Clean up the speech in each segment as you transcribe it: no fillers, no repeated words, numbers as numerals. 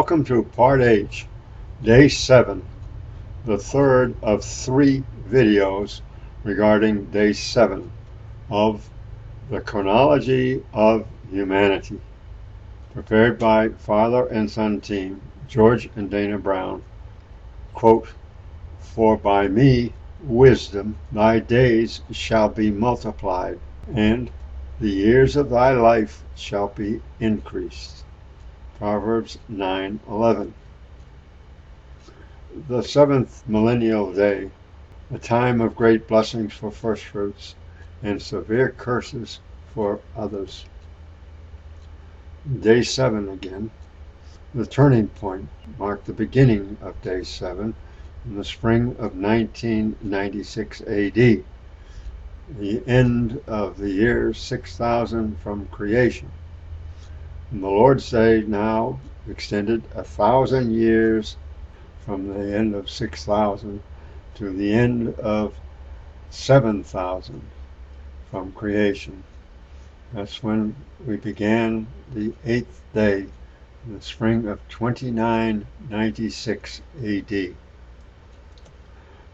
Welcome to Part H, Day 7, the third of 3 videos regarding Day 7 of the Chronology of Humanity, prepared by Father and Son team, George and Dana Brown. Quote, "For by me, wisdom, thy days shall be multiplied, and the years of thy life shall be increased." Proverbs 9:11. The 7th millennial day, a time of great blessings for firstfruits and severe curses for others. Day 7 again. The turning point marked the beginning of Day 7 in the spring of 1996 AD, the end of the year 6000 from creation. And the Lord's Day now extended 1,000 years from the end of 6,000 to the end of 7,000 from creation. That's when we began the 8th day in the spring of 2996 AD.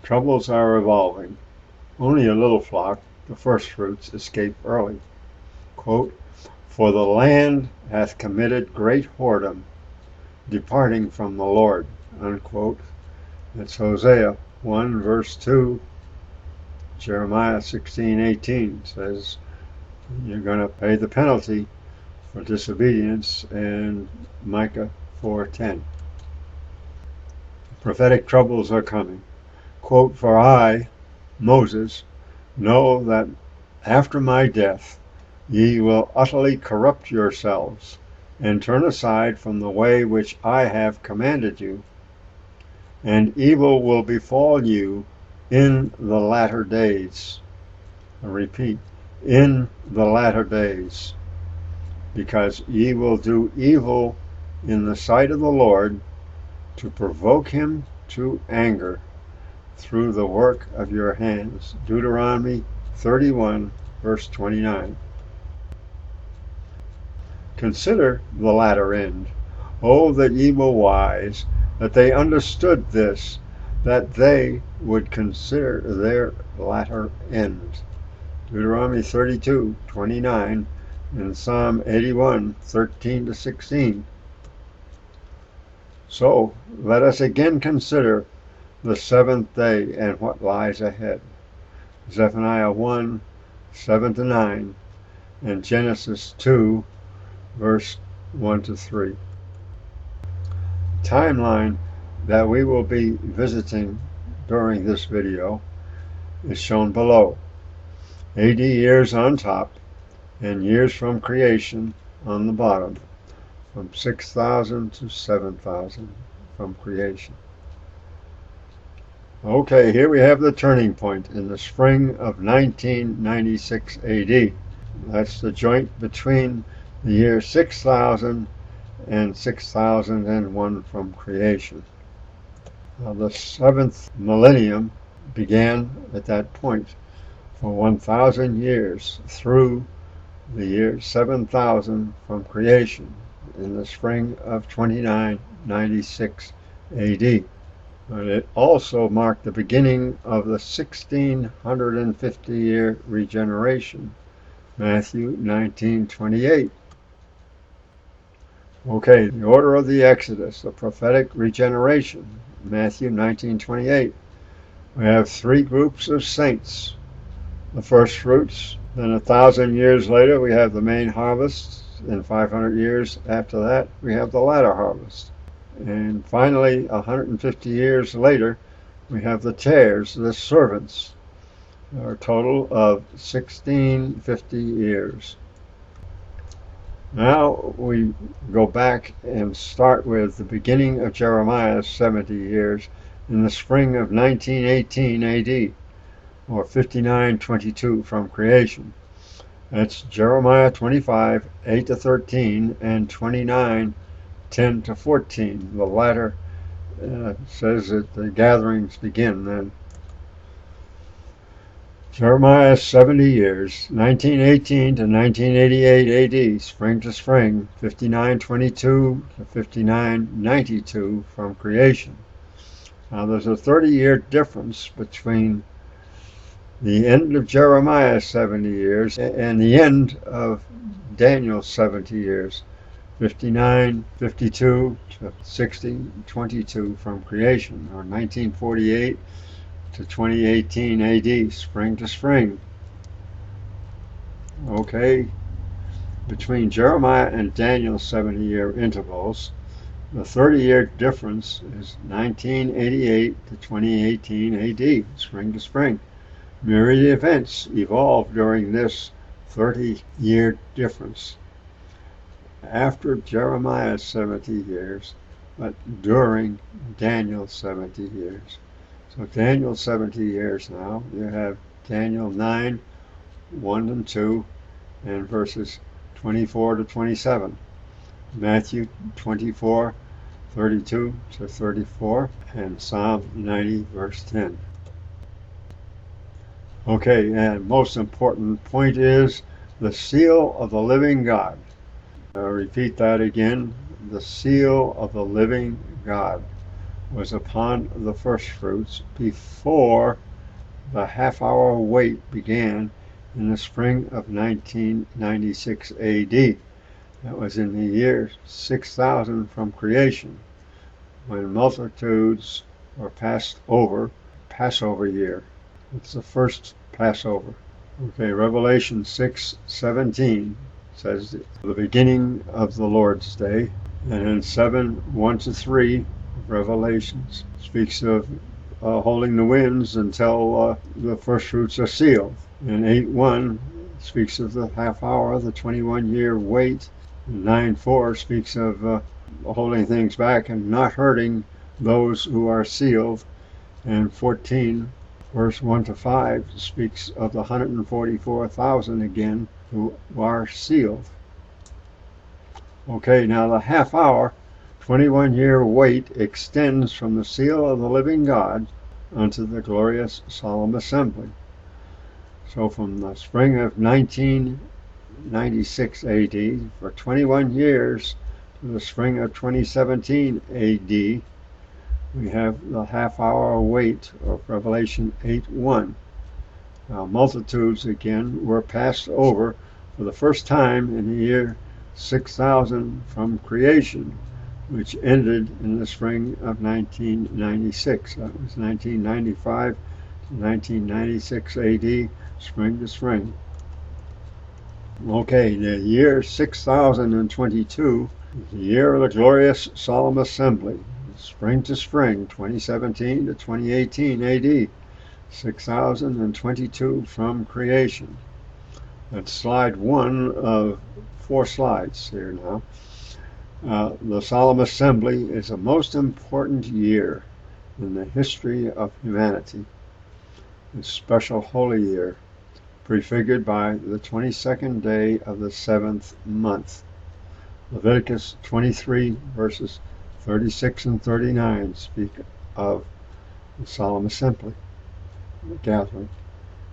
Troubles are evolving. Only a little flock, the firstfruits, escape early. Quote, "For the land hath committed great whoredom, departing from the Lord." Unquote. That's Hosea 1 verse 2. Jeremiah 16:18 says you're going to pay the penalty for disobedience, and Micah 4:10. Prophetic troubles are coming. Quote, "For I, Moses, know that after my death ye will utterly corrupt yourselves, and turn aside from the way which I have commanded you, and evil will befall you in the latter days." I repeat, in the latter days, because ye will do evil in the sight of the Lord, to provoke him to anger through the work of your hands. Deuteronomy 31 verse 29. Consider the latter end. Oh, that ye were wise, that they understood this, that they would consider their latter end. Deuteronomy 32:29 and Psalm 81:13-16. So let us again consider the 7th day and what lies ahead. Zephaniah 1:7-9 and Genesis 2 verse 1-3. Timeline that we will be visiting during this video is shown below. AD years on top and years from creation on the bottom, from 6,000 to 7,000 from creation. Okay, here we have the turning point in the spring of 1996 AD. That's the joint between the year 6,000 and 6001 from creation. Now, the 7th millennium began at that point for 1,000 years through the year 7,000 from creation in the spring of 2996 AD. But it also marked the beginning of the 1650-year regeneration, Matthew 19:28. Okay, the order of the Exodus, the prophetic regeneration, Matthew 19:28. We have 3 groups of saints. The firstfruits, then 1,000 years later we have the main harvest, and 500 years after that we have the latter harvest. And finally, 150 years later, we have the tares, the servants, a total of 1650 years. Now we go back and start with the beginning of Jeremiah's 70 years in the spring of 1918 AD, or 5922 from creation. That's Jeremiah 25, 8-13, and 29, 10-14. The latter says that the gatherings begin then. Jeremiah's 70 years, 1918 to 1988 AD, spring to spring, 5922 to 5992 from creation. Now there's a 30-year difference between the end of Jeremiah's 70 years and the end of Daniel's 70 years, 5952 to 6022 from creation, or 1948 to 2018 AD, spring to spring. Okay, between Jeremiah and Daniel's 70-year intervals, the 30-year difference is 1988 to 2018 AD, spring to spring. Myriad events evolved during this 30-year difference. After Jeremiah's 70 years, but during Daniel's 70 years. So Daniel's 70 years now, you have Daniel 9, 1 and 2, and verses 24 to 27. Matthew 24, 32 to 34, and Psalm 90, verse 10. Okay, and most important point is the seal of the living God. I'll repeat that again. The seal of the living God was upon the firstfruits before the half-hour wait began in the spring of 1996 AD. That was in the year 6000 from creation, when multitudes were passed over, Passover year. It's the first Passover. Okay, Revelation 6:17 says the beginning of the Lord's Day, and in 7:1 to 3, Revelations speaks of holding the winds until the first fruits are sealed. And 8:1 speaks of the half hour, the 21-year wait. 9:4 speaks of holding things back and not hurting those who are sealed. And 14, verse 1 to 5, speaks of the 144,000 again who are sealed. Okay, now the half hour, 21-year wait extends from the seal of the living God unto the Glorious Solemn Assembly. So from the spring of 1996 AD for 21 years to the spring of 2017 AD, we have the half-hour wait of Revelation 8:1. Now multitudes again were passed over for the first time in the year 6000 from creation, which ended in the spring of 1996. That was 1995 to 1996 AD, spring to spring. Okay, the year 6022 is the year of the Glorious Solemn Assembly, spring to spring, 2017 to 2018 AD, 6022 from creation. That's slide 1 of 4 slides here now. The Solemn Assembly is the most important year in the history of humanity. It's a special holy year, prefigured by the 22nd day of the 7th month. Leviticus 23 verses 36 and 39 speak of the Solemn Assembly, the gathering.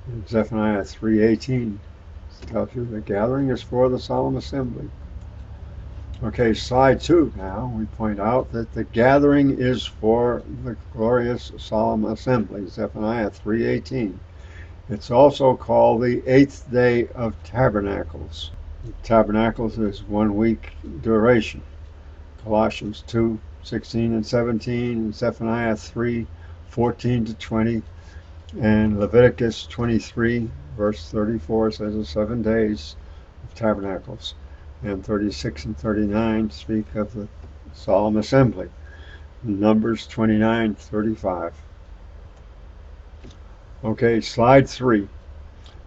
And Zephaniah 3:18 tells you the gathering is for the Solemn Assembly. Okay, slide 2 now, we point out that the gathering is for the Glorious Solemn Assembly, Zephaniah 3:18. It's also called the 8th day of Tabernacles. Tabernacles is 1 week duration. Colossians 2:16 and 17, and Zephaniah 3:14 to 20, and Leviticus 23 verse 34 says the 7 days of Tabernacles, and 36 and 39 speak of the Solemn Assembly. Numbers 29:35. Okay, slide 3.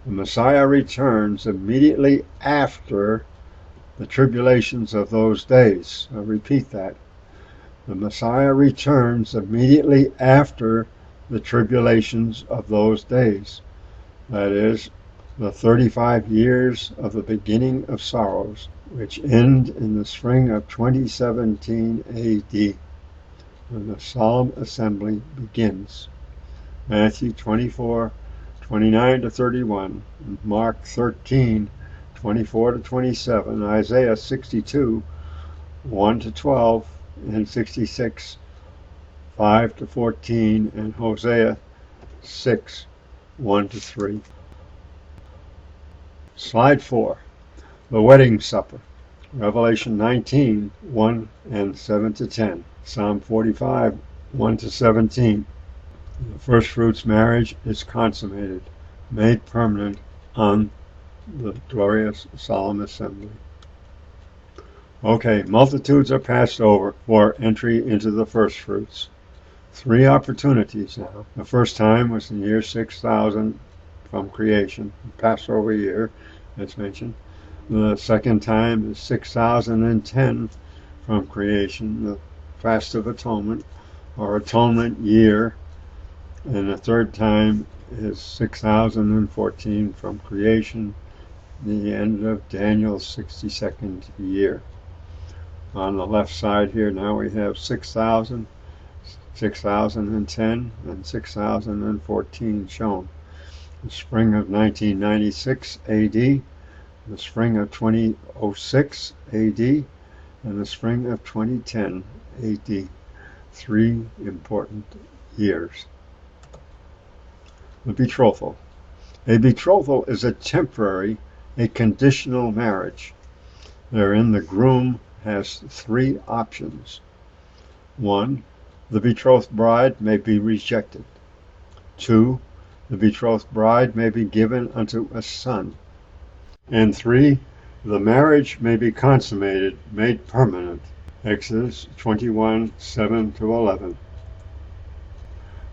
The Messiah returns immediately after the tribulations of those days. I'll repeat that. The Messiah returns immediately after the tribulations of those days. That is, the 35 years of the beginning of sorrows, which end in the spring of 2017 AD, when the Solemn Assembly begins. Matthew 24, 29 to 31, Mark 13, 24 to 27, Isaiah 62, 1 to 12, and 66, 5 to 14, and Hosea 6, 1 to 3. Slide 4, the wedding supper. Revelation 19, 1 and 7 to 10. Psalm 45, 1 to 17. The Firstfruits marriage is consummated, made permanent on the Glorious Solemn Assembly. Okay, multitudes are passed over for entry into the Firstfruits. 3 opportunities now. The first time was in the year 6000 from creation, Passover year, as mentioned. The second time is 6010 from creation, the Fast of Atonement, or Atonement year. And the third time is 6014 from creation, the end of Daniel's 62nd year. On the left side here now we have 6000, 6010, and 6014 shown. The spring of 1996 AD, the spring of 2006 AD, and the spring of 2010 AD. 3 important years. The betrothal. A betrothal is a temporary, a conditional marriage. Therein the groom has 3 options. 1. The betrothed bride may be rejected. 2. The betrothed bride may be given unto a son. And 3. The marriage may be consummated, made permanent. Exodus 21, 7 to 11.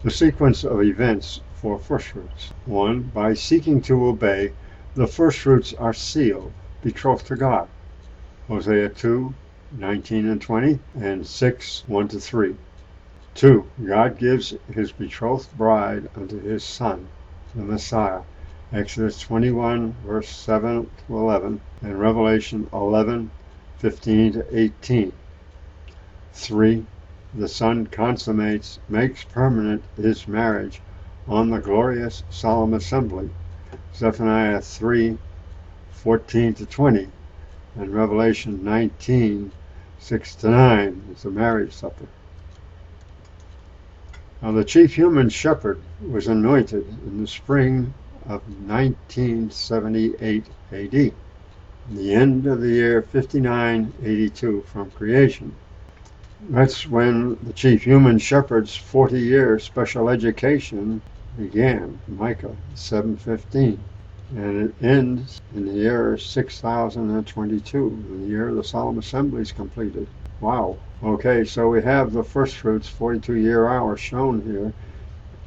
The sequence of events for firstfruits. 1. By seeking to obey, the firstfruits are sealed, betrothed to God. Hosea 2, 19 and 20, and 6, 1 to 3. 2. God gives his betrothed bride unto his son, the Messiah. Exodus 21, verse 7 to 11, and Revelation 11, 15 to 18. 3. The Son consummates, makes permanent his marriage on the Glorious Solemn Assembly. Zephaniah 3, 14 to 20, and Revelation 19, 6 to 9 is the marriage supper. Now the chief human shepherd was anointed in the spring of 1978 AD, the end of the year 5982 from creation. That's when the chief human shepherd's 40-year special education began, Micah 7:15, and it ends in the year 6022, the year the Solemn Assembly is completed. Wow. Okay, so we have the firstfruits 42-year hour shown here,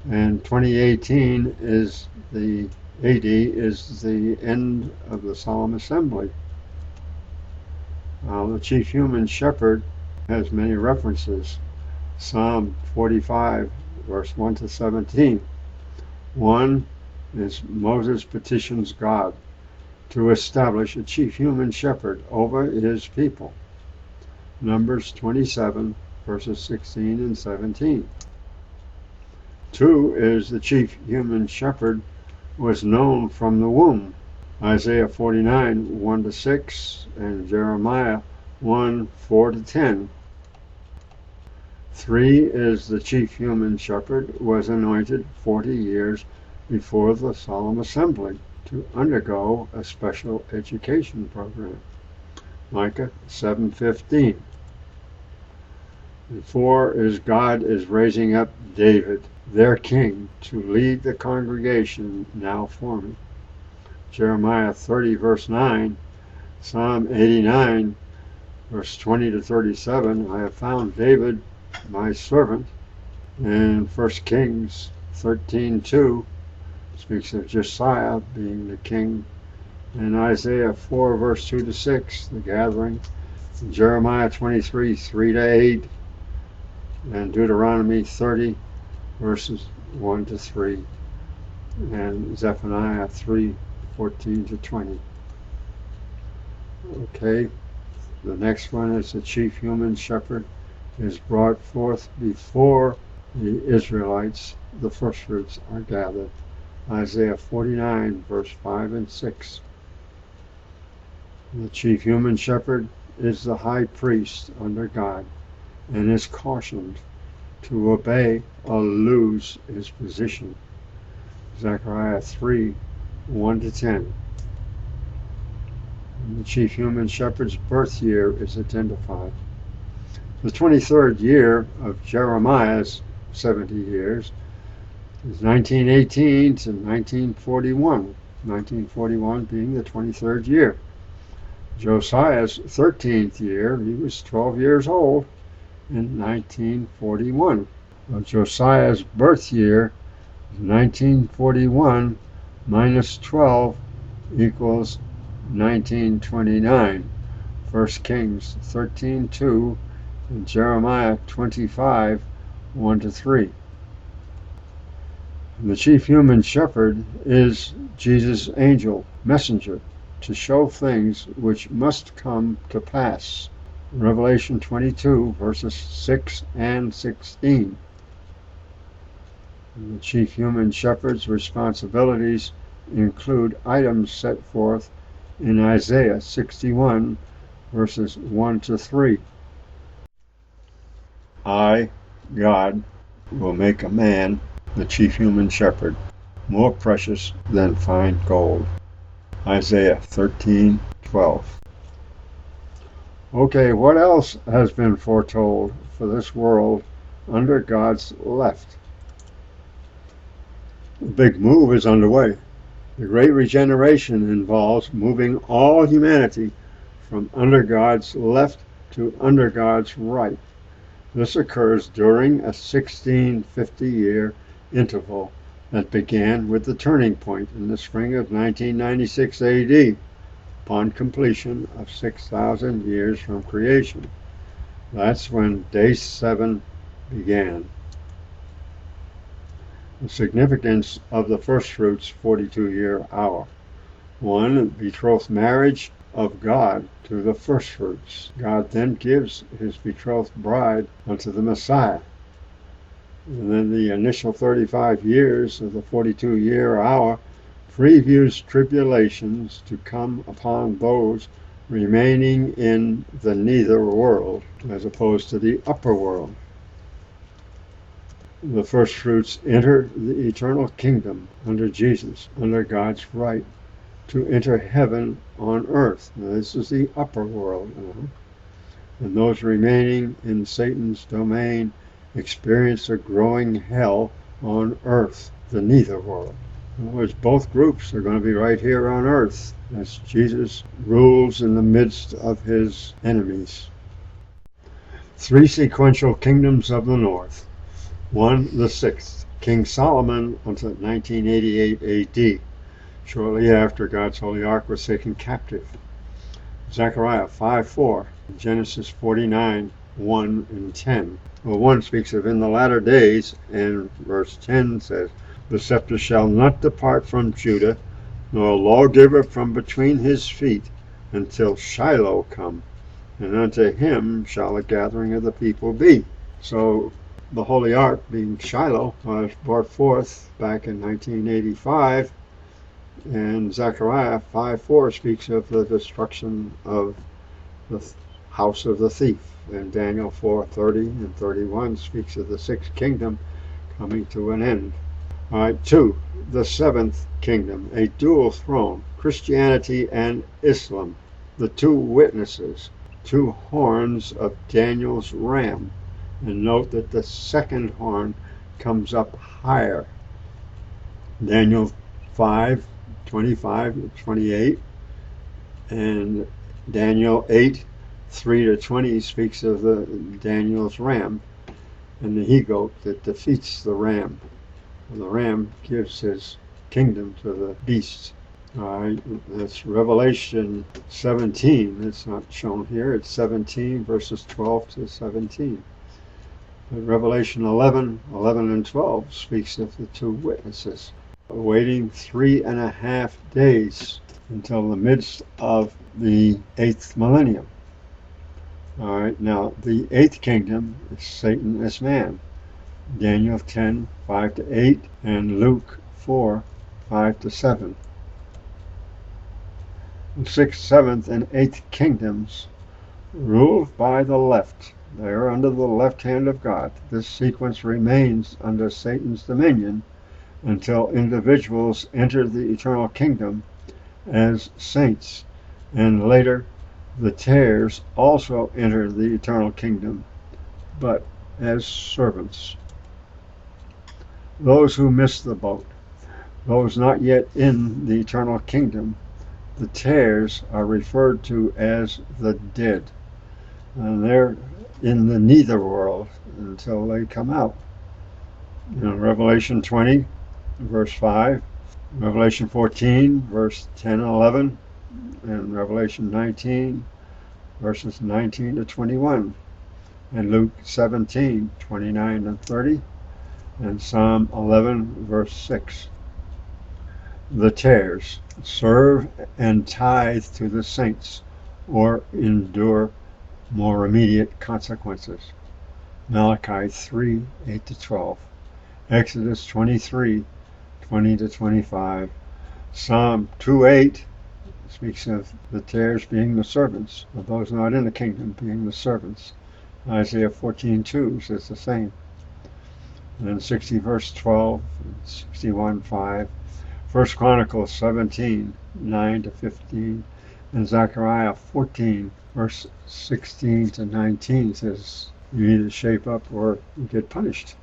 and 2018 is the AD is the end of the Solemn Assembly. The chief human shepherd has many references. Psalm 45, verse 1 to 17. 1 is Moses petitions God to establish a chief human shepherd over his people. Numbers 27, verses 16 and 17. 2 is the chief human shepherd was known from the womb. Isaiah 49, 1 to 6, and Jeremiah 1, 4 to 10. 3 is the chief human shepherd was anointed 40 years before the Solemn Assembly to undergo a special education program. Micah 7:15. And 4 is God is raising up David, their king, to lead the congregation now forming. Jeremiah 30, verse 9, Psalm 89, verse 20 to 37, I have found David, my servant. And 1 Kings 13:2 speaks of Josiah being the king. And Isaiah 4, verse 2 to 6, the gathering. And Jeremiah 23, 3 to 8, and Deuteronomy 30, verses 1 to 3, and Zephaniah 3, 14 to 20. Okay, the next one is the chief human shepherd is brought forth before the Israelites, the firstfruits, are gathered. Isaiah 49, verse 5 and 6. The chief human shepherd is the high priest under God and is cautioned to obey or lose his position. Zechariah 3, 1 to 10. And the chief human shepherd's birth year is identified. The 23rd year of Jeremiah's 70 years is 1918 to 1941, 1941 being the 23rd year. Josiah's 13th year, he was 12 years old in 1941. Josiah's birth year, 1941 minus 12 equals 1929. 1 Kings 13:2 and Jeremiah 25, 1 to 3. And the chief human shepherd is Jesus' angel, messenger, to show things which must come to pass. Revelation 22, verses 6 and 16. And the chief human shepherd's responsibilities include items set forth in Isaiah 61, verses 1 to 3. I, God, will make a man, the chief human shepherd, more precious than fine gold. Isaiah 13:12. Okay, what else has been foretold for this world under God's left? The big move is underway. The great regeneration involves moving all humanity from under God's left to under God's right. This occurs during a 1650-year interval that began with the turning point in the spring of 1996 AD, upon completion of 6,000 years from creation. That's when day 7 began. The significance of the Firstfruits 42-year hour. 1. Betrothed marriage of God to the Firstfruits. God then gives his betrothed bride unto the Messiah. And then the initial 35 years of the 42-year hour previews tribulations to come upon those remaining in the nether world, as opposed to the upper world. The Firstfruits enter the eternal kingdom under Jesus, under God's right, to enter heaven on earth. Now, this is the upper world. And those remaining in Satan's domain experience a growing hell on earth, the nether world. In other words, both groups are going to be right here on earth as Jesus rules in the midst of his enemies. 3 sequential kingdoms of the north. 1. The 6th, King Solomon until 1988 AD, shortly after God's Holy Ark was taken captive. Zechariah 5:4, Genesis 49, 1 and 10. Well, 1 speaks of in the latter days, and verse 10 says, the scepter shall not depart from Judah, nor a lawgiver from between his feet, until Shiloh come, and unto him shall a gathering of the people be. So the Holy Ark, being Shiloh, was brought forth back in 1985, and Zechariah 5:4 speaks of the destruction of the house of the thief, and Daniel 4:30 and 31 speaks of the 6th kingdom coming to an end. All right, 2. The 7th kingdom, a dual throne, Christianity and Islam, the 2 witnesses, 2 horns of Daniel's ram. And note that the 2nd horn comes up higher. Daniel 5:25-28, and Daniel 8:3-20 speaks of the Daniel's ram and the he-goat that defeats the ram. And the ram gives his kingdom to the beast. All right, that's Revelation 17. It's not shown here. It's 17 verses 12 to 17. But Revelation 11 and 12 speaks of the 2 witnesses, waiting 3.5 days until the midst of the 8th millennium. All right, now the 8th kingdom is Satan as man. Daniel 10:5-8 and Luke 4 5 to 7. The 6th, 7th, and 8th kingdoms ruled by the left. They are under the left hand of God. This sequence remains under Satan's dominion until individuals enter the eternal kingdom as saints, and later the tares also enter the eternal kingdom, but as servants. Those who miss the boat, those not yet in the eternal kingdom, the tares are referred to as the dead. And they're in the neither world until they come out. Revelation 20, verse 5, Revelation 14, verse 10 and 11, and Revelation 19, verses 19 to 21, and Luke 17, 29 and 30, and Psalm 11, verse 6. The tares serve and tithe to the saints, or endure more immediate consequences. Malachi 3, 8 to 12, Exodus 23, 20 to 25, Psalm 2:8 speaks of the tares being the servants, of those not in the kingdom being the servants. Isaiah 14:2 says the same. And then 60 verse 12, 61:5, 1 Chronicles 17, 9 to 15, and Zechariah 14, verse 16 to 19 says you either shape up or you get punished.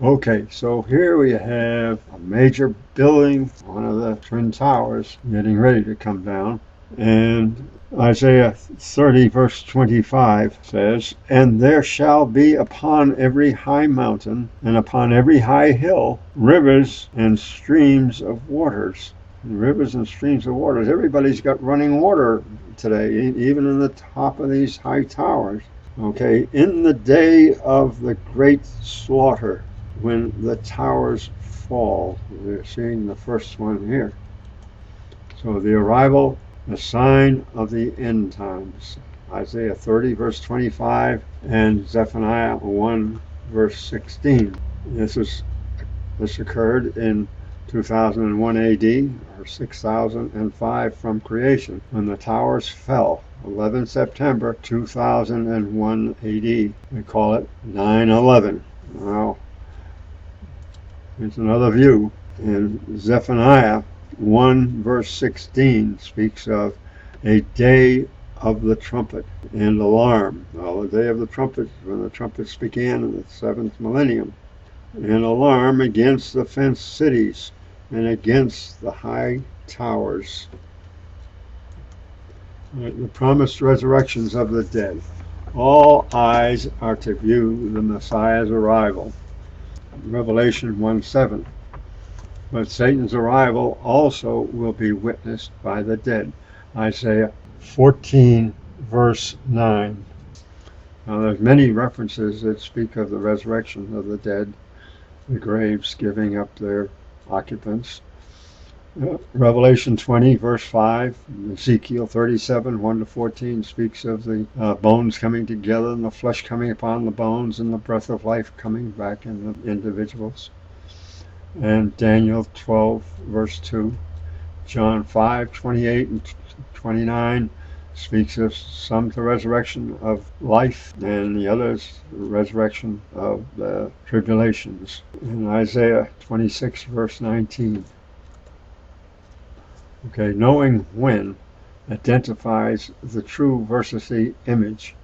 Okay, so here we have a major building, one of the Twin Towers, getting ready to come down. And Isaiah 30, verse 25 says, "And there shall be upon every high mountain and upon every high hill rivers and streams of waters." Rivers and streams of waters. Everybody's got running water today, even in the top of these high towers. Okay, in the day of the great slaughter, when the towers fall. We're seeing the first one here. So the arrival, the sign of the end times. Isaiah 30, verse 25, and Zephaniah 1, verse 16. This occurred in 2001 AD, or 6005 from creation, when the towers fell. 11 September 2001 AD. We call it 9/11. Now, here's another view. And Zephaniah 1 verse 16 speaks of a day of the trumpet and alarm. Well, the day of the trumpet, when the trumpets began in the 7th millennium. An alarm against the fenced cities and against the high towers. The promised resurrections of the dead. All eyes are to view the Messiah's arrival. Revelation 1:7. But Satan's arrival also will be witnessed by the dead. Isaiah 14, verse 9. Now there's many references that speak of the resurrection of the dead, the graves giving up their occupants. Revelation 20, verse 5, Ezekiel 37, 1 to 14 speaks of the bones coming together and the flesh coming upon the bones and the breath of life coming back in the individuals. And Daniel 12, verse 2, John 5, 28 and 29 speaks of some the resurrection of life and the others the resurrection of the tribulations. In Isaiah 26, verse 19. Okay, knowing when identifies the true versus the image.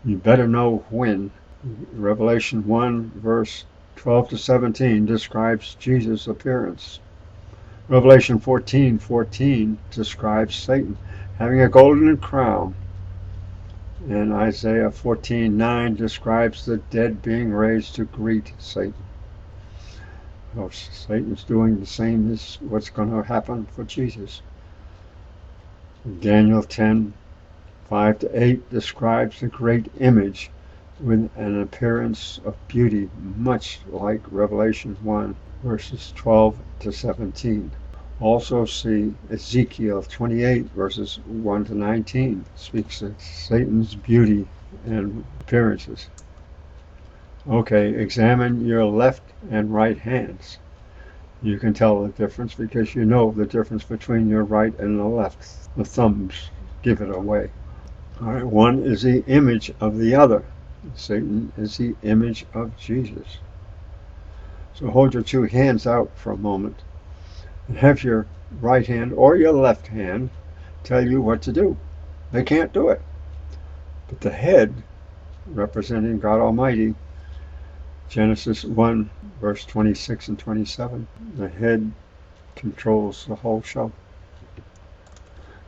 You better know when. Revelation 1, verse 12 to 17 describes Jesus' appearance. Revelation 14:14 describes Satan having a golden crown. And Isaiah 14:9 describes the dead being raised to greet Satan. Oh, Satan's doing the same as what's going to happen for Jesus. Daniel 10:5 to 8 describes the great image with an appearance of beauty, much like Revelation 1, verses 12 to 17. Also see Ezekiel 28, verses 1 to 19, speaks of Satan's beauty and appearances. Okay, examine your left and right hands. You can tell the difference because you know the difference between your right and the left. The thumbs give it away. All right, one is the image of the other. Satan is the image of Jesus. So hold your two hands out for a moment and have your right hand or your left hand tell you what to do. They can't do it. But the head, representing God Almighty, Genesis 1, verse 26 and 27, the head controls the whole show.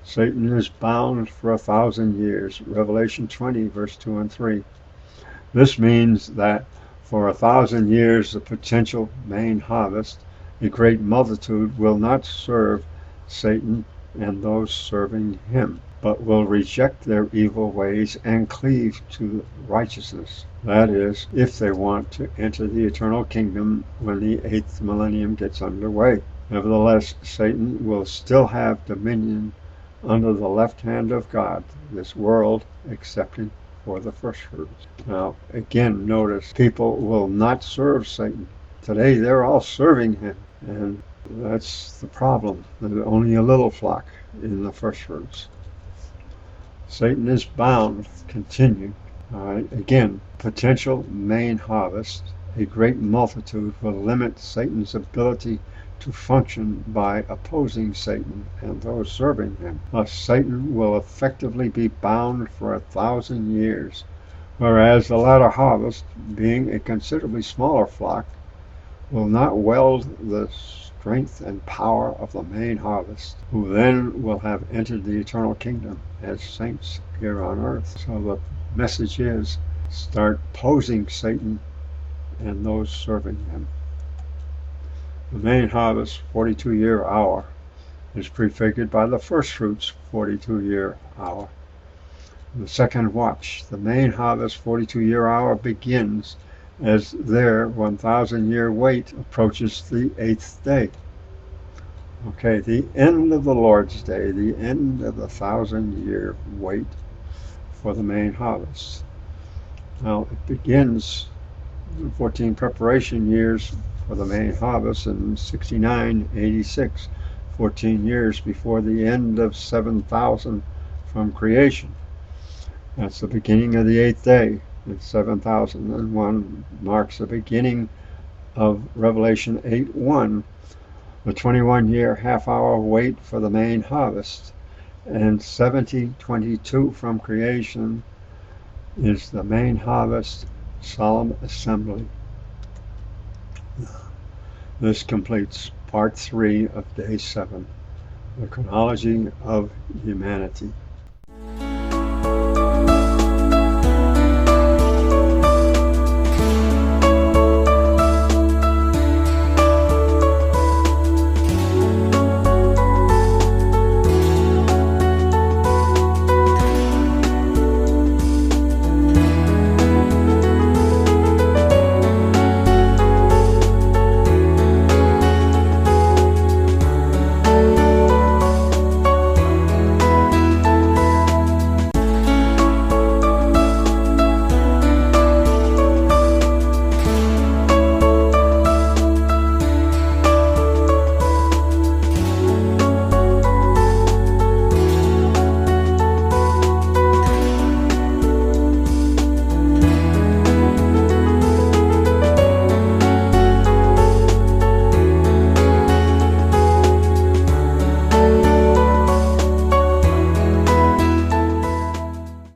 Satan is bound for 1,000 years, Revelation 20, verse 2 and 3. This means that for 1,000 years, the potential main harvest, a great multitude, will not serve Satan and those serving him, but will reject their evil ways and cleave to righteousness. That is, if they want to enter the eternal kingdom when the 8th millennium gets underway. Nevertheless, Satan will still have dominion under the left hand of God, this world excepting for the firstfruits. Now, again, notice people will not serve Satan. Today, they're all serving him, and that's the problem. There's only a little flock in the firstfruits. Satan is bound, continue. Again, potential main harvest, a great multitude will limit Satan's ability to function by opposing Satan and those serving him. Thus, Satan will effectively be bound for 1,000 years, whereas the latter harvest, being a considerably smaller flock, will not weld the strength and power of the main harvest, who then will have entered the eternal kingdom as saints here on earth. So the message is, start opposing Satan and those serving him. The main harvest, 42-year hour, is prefigured by the firstfruits, 42-year hour. The second watch, the main harvest, 42-year hour, begins as their 1,000-year wait approaches the 8th day. Okay, the end of the Lord's Day, the end of the 1,000-year wait for the main harvest. Now, it begins 14 preparation years for the main harvest in 69-86, 14 years before the end of 7,000 from creation. That's the beginning of the 8th day. It's 7,001 marks the beginning of Revelation 8:1, the 21-year half-hour wait for the main harvest. And 70:22 from creation is the main harvest solemn assembly. This completes part 3 of day 7, the chronology of humanity.